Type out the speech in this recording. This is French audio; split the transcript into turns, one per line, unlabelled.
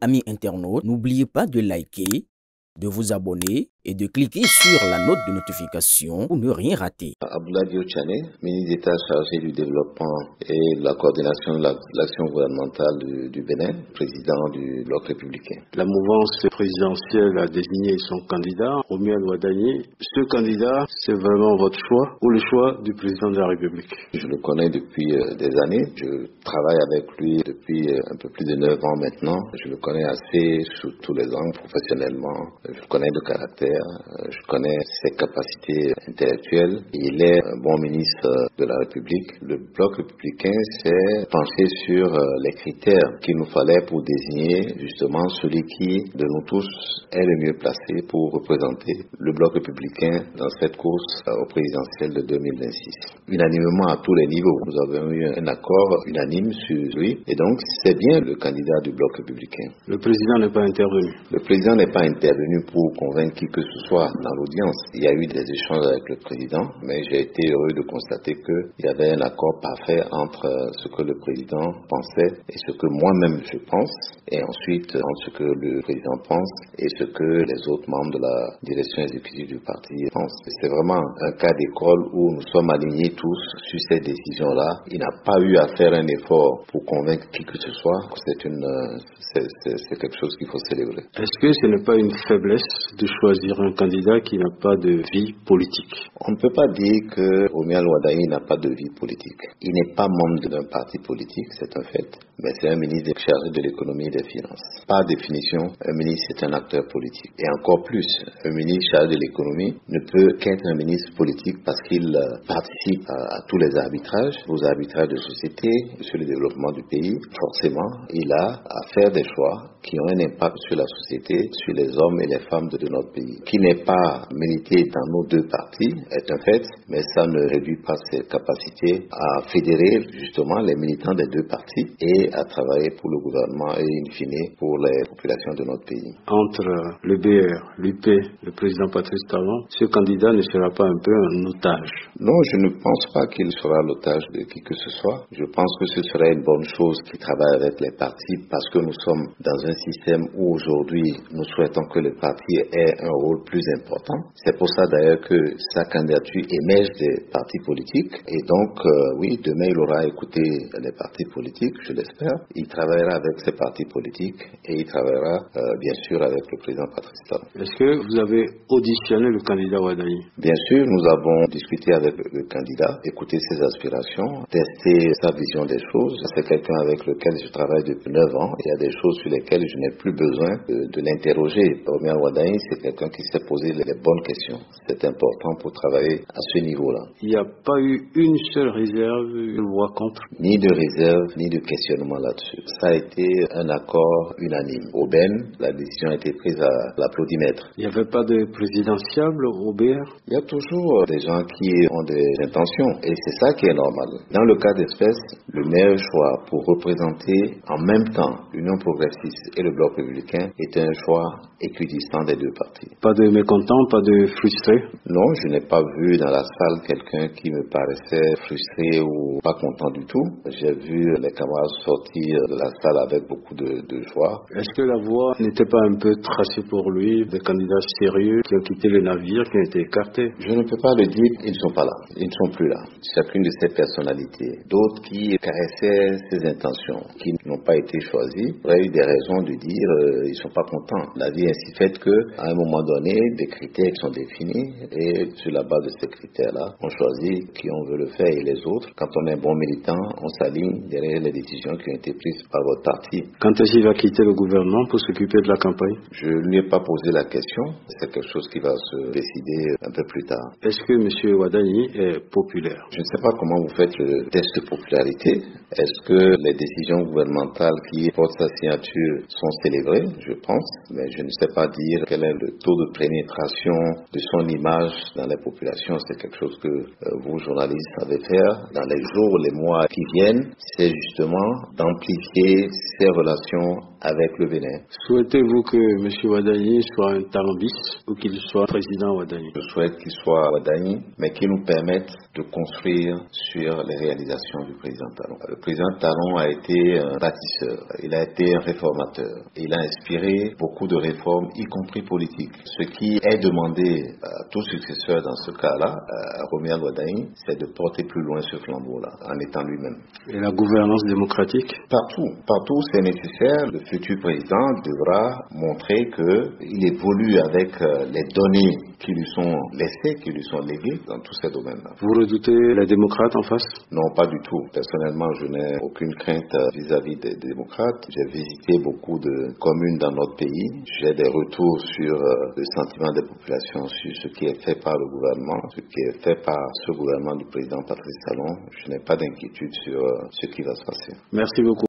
amis internautes, n'oubliez pas de liker, de vous abonner et de cliquer sur la note de notification pour ne rien rater.
Abdoulaye Diochane, ministre d'État chargé du développement et de la coordination de l'action gouvernementale du Bénin, président du Bloc républicain.
La mouvance présidentielle a désigné son candidat, Romuald Wadani. Ce candidat, c'est vraiment votre choix ou le choix du président de la République?
Je le connais depuis des années. Je travaille avec lui depuis un peu plus de 9 ans maintenant. Je le connais assez sous tous les angles, professionnellement. Je connais le caractère. Je connais ses capacités intellectuelles. Il est un bon ministre de la République. Le Bloc républicain s'est penché sur les critères qu'il nous fallait pour désigner justement celui qui, de nous tous, est le mieux placé pour représenter le Bloc républicain dans cette course au présidentiel de 2026. Unanimement à tous les niveaux, nous avons eu un accord unanime sur lui et donc c'est bien le candidat du Bloc républicain.
Le président n'est pas intervenu.
Le président n'est pas intervenu pour convaincre qui que ce soit dans l'audience. Il y a eu des échanges avec le président, mais j'ai été heureux de constater qu'il y avait un accord parfait entre ce que le président pensait et ce que moi-même je pense, et ensuite entre ce que le président pense et ce que les autres membres de la direction exécutive du parti pensent. C'est vraiment un cas d'école où nous sommes alignés tous sur ces décisions-là. Il n'a pas eu à faire un effort pour convaincre qui que ce soit. C'est quelque chose qu'il faut célébrer.
Est-ce que ce n'est pas une faiblesse de choisir un candidat qui n'a pas de vie politique?
On ne peut pas dire que Romuald Wadani n'a pas de vie politique. Il n'est pas membre d'un parti politique, c'est un fait, mais c'est un ministre chargé de l'économie et des finances. Par définition, un ministre est un acteur politique. Et encore plus, un ministre chargé de l'économie ne peut qu'être un ministre politique parce qu'il participe à tous les arbitrages, aux arbitrages de société, sur le développement du pays. Forcément, il a à faire des choix qui ont un impact sur la société, sur les hommes et les femmes de notre pays. Qui n'est pas milité dans nos deux partis est un fait, mais ça ne réduit pas ses capacités à fédérer justement les militants des deux partis et à travailler pour le gouvernement et in fine pour les populations de notre pays.
Entre le BR, l'UP, le président Patrice Talon, ce candidat ne sera pas un peu un otage?
Non, je ne pense pas qu'il sera l'otage de qui que ce soit. Je pense que ce serait une bonne chose qu'il travaille avec les partis parce que nous sommes dans un système où aujourd'hui nous souhaitons que le parti ait un rôle plus important. C'est pour ça d'ailleurs que sa candidature émerge des partis politiques et donc oui, demain il aura écouté les partis politiques, je l'espère. Il travaillera avec ces partis politiques et il travaillera bien sûr avec le président Patrice Talon.
Est-ce que vous avez auditionné le candidat Wadani?
Bien sûr, nous avons discuté avec le candidat, écouté ses aspirations, testé sa vision des choses. C'est quelqu'un avec lequel je travaille depuis 9 ans. Il y a des choses sur lesquelles je n'ai plus besoin de l'interroger. Romuald Wadani, c'est quelqu'un qui s'est posé les bonnes questions. C'est important pour travailler à ce niveau-là.
Il n'y a pas eu une seule réserve, une voix contre?
Ni de réserve, ni de questionnement là-dessus. Ça a été un accord unanime. Au BEN, la décision a été prise à l'applaudimètre.
Il n'y avait pas de présidentiable au BR?
Il y a toujours des gens qui ont des intentions et c'est ça qui est normal. Dans le cas d'espèce, le meilleur choix pour représenter en même temps l'Union progressiste et le Bloc républicain était un choix équidistant des deux partis.
Pas de mécontents, pas de frustrés?
Non, je n'ai pas vu dans la salle quelqu'un qui me paraissait frustré ou pas content du tout. J'ai vu les camarades sortir de la salle avec beaucoup de joie.
Est-ce que la voie n'était pas un peu tracée pour lui, des candidats sérieux qui ont quitté le navire, qui ont été écartés?
Je ne peux pas le dire, ils ne sont pas là, ils ne sont plus là. Chacune de ces personnalités, d'autres qui caressaient ses intentions, qui n'ont pas été choisis, auraient eu des raisons de dire ils ne sont pas contents. La vie est ainsi faite qu'à un moment donné, des critères sont définis et sur la base de ces critères-là, on choisit qui on veut le faire et les autres. Quand on est bon militant, on s'aligne derrière les décisions qui ont été prises par votre parti.
Quand est-ce qu'il va quitter le gouvernement pour s'occuper de la campagne?
Je ne lui ai pas posé la question. C'est quelque chose qui va se décider un peu plus tard.
Est-ce que M. Wadani est populaire?
Je ne sais pas comment vous faites le test de popularité. Est-ce que les décisions gouvernementales qui portent sa signature sont célébrées? Je pense, mais je ne sais pas dire quel est le taux de de pénétration de son image dans les populations, c'est quelque chose que vous, journalistes, savez faire dans les jours, les mois qui viennent, c'est justement d'amplifier ces relations avec le Bénin.
Souhaitez-vous que M. Wadani soit un talent bis ou qu'il soit président Wadani?
Je souhaite qu'il soit Wadani, mais qu'il nous permette de construire sur les réalisations du président Talon. Le président Talon a été un bâtisseur, il a été un réformateur. Il a inspiré beaucoup de réformes, y compris politiques. Ce qui est demandé à tout successeur dans ce cas-là, à Romuald Wadani, c'est de porter plus loin ce flambeau-là, en étant lui-même.
Et la gouvernance démocratique?
Partout c'est nécessaire. Le futur président devra montrer qu'il évolue avec les données qui lui sont laissées, qui lui sont léguées dans tous ces domaines-là.
Vous redoutez les démocrates en face?
Non, pas du tout. Personnellement, je n'ai aucune crainte vis-à-vis des démocrates. J'ai visité beaucoup de communes dans notre pays. J'ai des retours sur le sentiment des populations, sur ce qui est fait par le gouvernement, ce qui est fait par ce gouvernement du président Patrice Talon. Je n'ai pas d'inquiétude sur ce qui va se passer.
Merci beaucoup.